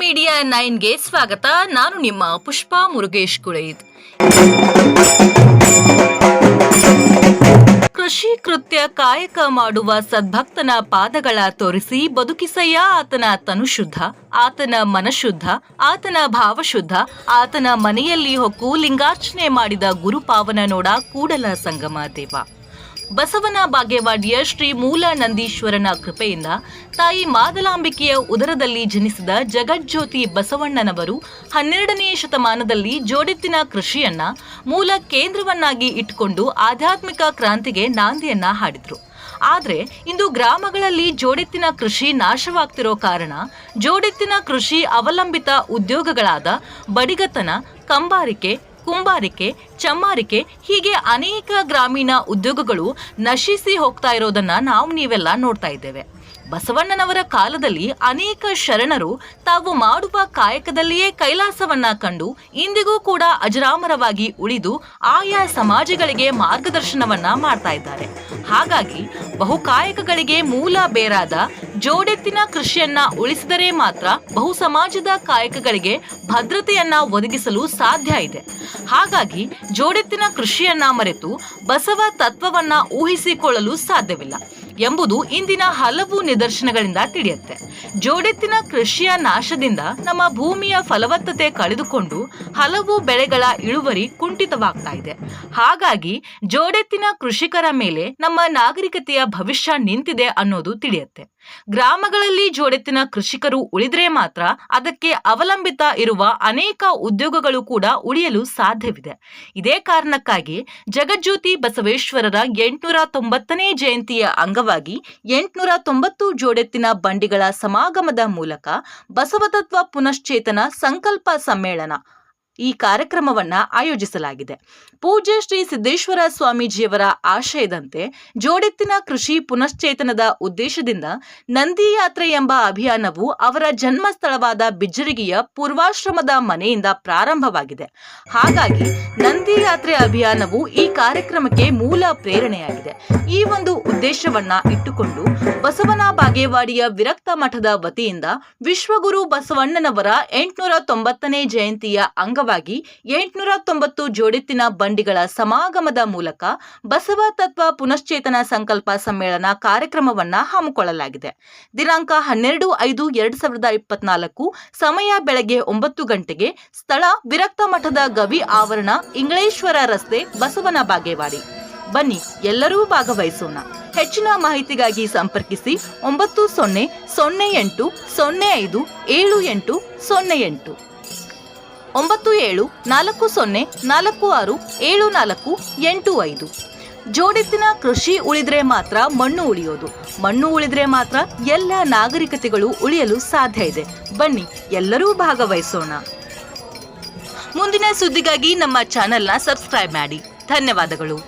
Media 9ಗೆ ಸ್ವಾಗತ. ನಾನು ನಿಮ್ಮ ಪುಷ್ಪಾ ಮುರುಗೇಶ್ ಕುಳೈದ್. ಕೃಷಿ ಕೃತ್ಯ ಕಾಯಕ ಮಾಡುವ ಸದ್ಭಕ್ತನ ಪಾದಗಳ ತೋರಿಸಿ ಬದುಕಿಸಯ್ಯ ಆತನ ತನು ಶುದ್ಧ, ಆತನ ಮನಶುದ್ಧ, ಆತನ ಭಾವಶುದ್ಧ, ಆತನ ಮನೆಯಲ್ಲಿ ಹೊಕ್ಕು ಲಿಂಗಾರ್ಚನೆ ಮಾಡಿದ ಗುರುಪಾವನ ನೋಡ ಕೂಡಲ ಸಂಗಮ ದೇವ. ಬಸವನ ಬಾಗೇವಾಡಿಯ ಶ್ರೀ ಮೂಲ ನಂದೀಶ್ವರನ ಕೃಪೆಯಿಂದ ತಾಯಿ ಮಾದಲಾಂಬಿಕೆಯ ಉದರದಲ್ಲಿ ಜನಿಸಿದ ಜಗಜ್ಯೋತಿ ಬಸವಣ್ಣನವರು 12ನೇ ಶತಮಾನದಲ್ಲಿ ಜೋಡೆತ್ತಿನ ಕೃಷಿಯನ್ನ ಮೂಲ ಕೇಂದ್ರವನ್ನಾಗಿ ಇಟ್ಟುಕೊಂಡು ಆಧ್ಯಾತ್ಮಿಕ ಕ್ರಾಂತಿಗೆ ನಾಂದಿಯನ್ನ ಹಾಡಿದ್ರು. ಆದರೆ ಇಂದು ಗ್ರಾಮಗಳಲ್ಲಿ ಜೋಡೆತ್ತಿನ ಕೃಷಿ ನಾಶವಾಗ್ತಿರೋ ಕಾರಣ ಜೋಡೆತ್ತಿನ ಕೃಷಿ ಅವಲಂಬಿತ ಉದ್ಯೋಗಗಳಾದ ಬಡಿಗತನ, ಕಂಬಾರಿಕೆ, ಕುಂಬಾರಿಕೆ, ಚಮ್ಮಾರಿಕೆ ಹೀಗೆ ಅನೇಕ ಗ್ರಾಮೀಣ ಉದ್ಯೋಗಗಳು ನಶಿಸಿ ಹೋಗ್ತಾ ಇರೋದನ್ನ ನೀವೆಲ್ಲ ನೋಡ್ತಾ ಇದ್ದೇವೆ. ಬಸವಣ್ಣನವರ ಕಾಲದಲ್ಲಿ ಅನೇಕ ಶರಣರು ತಾವು ಮಾಡುವ ಕಾಯಕದಲ್ಲಿಯೇ ಕೈಲಾಸವನ್ನ ಕಂಡು ಇಂದಿಗೂ ಕೂಡ ಅಜರಾಮರವಾಗಿ ಉಳಿದು ಆಯಾ ಸಮಾಜಗಳಿಗೆ ಮಾರ್ಗದರ್ಶನವನ್ನ ಮಾಡ್ತಾ ಇದ್ದಾರೆ. ಹಾಗಾಗಿ ಬಹುಕಾಯಕಗಳಿಗೆ ಮೂಲ ಬೇರಾದ ಜೋಡೆತ್ತಿನ ಕೃಷಿಯನ್ನ ಉಳಿಸಿದರೆ ಮಾತ್ರ ಬಹು ಸಮಾಜದ ಕಾಯಕಗಳಿಗೆ ಭದ್ರತೆಯನ್ನ ಒದಗಿಸಲು ಸಾಧ್ಯ ಇದೆ. ಹಾಗಾಗಿ ಜೋಡೆತ್ತಿನ ಕೃಷಿಯನ್ನ ಮರೆತು ಬಸವ ತತ್ವವನ್ನ ಊಹಿಸಿಕೊಳ್ಳಲು ಸಾಧ್ಯವಿಲ್ಲ ಎಂಬುದು ಇಂದಿನ ಹಲವು ನಿದರ್ಶನಗಳಿಂದ ತಿಳಿಯುತ್ತೆ. ಜೋಡೆತ್ತಿನ ಕೃಷಿಯ ನಾಶದಿಂದ ನಮ್ಮ ಭೂಮಿಯ ಫಲವತ್ತತೆ ಕಳೆದುಕೊಂಡು ಹಲವು ಬೆಳೆಗಳ ಇಳುವರಿ ಕುಂಠಿತವಾಗ್ತಾ ಇದೆ. ಹಾಗಾಗಿ ಜೋಡೆತ್ತಿನ ಕೃಷಿಕರ ಮೇಲೆ ನಮ್ಮ ನಾಗರಿಕತೆಯ ಭವಿಷ್ಯ ನಿಂತಿದೆ ಅನ್ನೋದು ತಿಳಿಯುತ್ತೆ. ಗ್ರಾಮಗಳಲ್ಲಿ ಜೋಡೆತ್ತಿನ ಕೃಷಿಕರು ಉಳಿದ್ರೆ ಮಾತ್ರ ಅದಕ್ಕೆ ಅವಲಂಬಿತ ಇರುವ ಅನೇಕ ಉದ್ಯೋಗಗಳು ಕೂಡ ಉಳಿಯಲು ಸಾಧ್ಯವಿದೆ. ಇದೇ ಕಾರಣಕ್ಕಾಗಿ ಜಗಜ್ಯೋತಿ ಬಸವೇಶ್ವರರ 890ನೇ ಜಯಂತಿಯ ಅಂಗವಾಗಿ 890 ಜೋಡೆತ್ತಿನ ಬಂಡಿಗಳ ಸಮಾಗಮದ ಮೂಲಕ ಬಸವತತ್ವ ಪುನಶ್ಚೇತನ ಸಂಕಲ್ಪ ಸಮ್ಮೇಳನ ಈ ಕಾರ್ಯಕ್ರಮವನ್ನ ಆಯೋಜಿಸಲಾಗಿದೆ. ಪೂಜ್ಯ ಶ್ರೀ ಸಿದ್ದೇಶ್ವರ ಸ್ವಾಮೀಜಿಯವರ ಆಶಯದಂತೆ ಜೋಡೆತ್ತಿನ ಕೃಷಿ ಪುನಶ್ಚೇತನದ ಉದ್ದೇಶದಿಂದ ನಂದಿ ಯಾತ್ರೆ ಎಂಬ ಅಭಿಯಾನವು ಅವರ ಜನ್ಮ ಸ್ಥಳವಾದ ಬಿಜ್ಜರಿಗೆಯ ಪೂರ್ವಾಶ್ರಮದ ಮನೆಯಿಂದ ಪ್ರಾರಂಭವಾಗಿದೆ. ಹಾಗಾಗಿ ನಂದಿ ಯಾತ್ರೆ ಅಭಿಯಾನವು ಈ ಕಾರ್ಯಕ್ರಮಕ್ಕೆ ಮೂಲ ಪ್ರೇರಣೆಯಾಗಿದೆ. ಈ ಒಂದು ಉದ್ದೇಶವನ್ನ ಇಟ್ಟುಕೊಂಡು ಬಸವನ ಬಾಗೇವಾಡಿಯ ವಿರಕ್ತ ಮಠದ ವತಿಯಿಂದ ವಿಶ್ವಗುರು ಬಸವಣ್ಣನವರ 890ನೇ ಜಯಂತಿಯ ಅಂಗವಾಗಿ 890 ಜೋಡೆತ್ತಿನ ಬಂಡಿಗಳ ಸಮಾಗಮದ ಮೂಲಕ ಬಸವ ತತ್ವ ಪುನಶ್ಚೇತನ ಸಂಕಲ್ಪ ಸಮ್ಮೇಳನ ಕಾರ್ಯಕ್ರಮವನ್ನ ಹಮ್ಮಿಕೊಳ್ಳಲಾಗಿದೆ. ದಿನಾಂಕ 12/5/2024, ಸಮಯ ಬೆಳಗ್ಗೆ 9 ಗಂಟೆಗೆ, ಸ್ಥಳ ವಿರಕ್ತ ಮಠದ ಗವಿ ಆವರಣ, ಇಂಗಳೇಶ್ವರ ರಸ್ತೆ, ಬಸವನ ಬಾಗೇವಾಡಿ. ಬನ್ನಿ, ಎಲ್ಲರೂ ಭಾಗವಹಿಸೋಣ. ಹೆಚ್ಚಿನ ಮಾಹಿತಿಗಾಗಿ ಸಂಪರ್ಕಿಸಿ 9008 05 7808 9740467485. ಜೋಡೆತ್ತಿನ ಕೃಷಿ ಉಳಿದ್ರೆ ಮಾತ್ರ ಮಣ್ಣು ಉಳಿಯೋದು, ಮಣ್ಣು ಉಳಿದ್ರೆ ಮಾತ್ರ ಎಲ್ಲ ನಾಗರಿಕತೆಗಳು ಉಳಿಯಲು ಸಾಧ್ಯ ಇದೆ. ಬನ್ನಿ, ಎಲ್ಲರೂ ಭಾಗವಹಿಸೋಣ. ಮುಂದಿನ ಸುದ್ದಿಗಾಗಿ ನಮ್ಮ ಚಾನೆಲ್ನ ಸಬ್ಸ್ಕ್ರೈಬ್ ಮಾಡಿ. ಧನ್ಯವಾದಗಳು.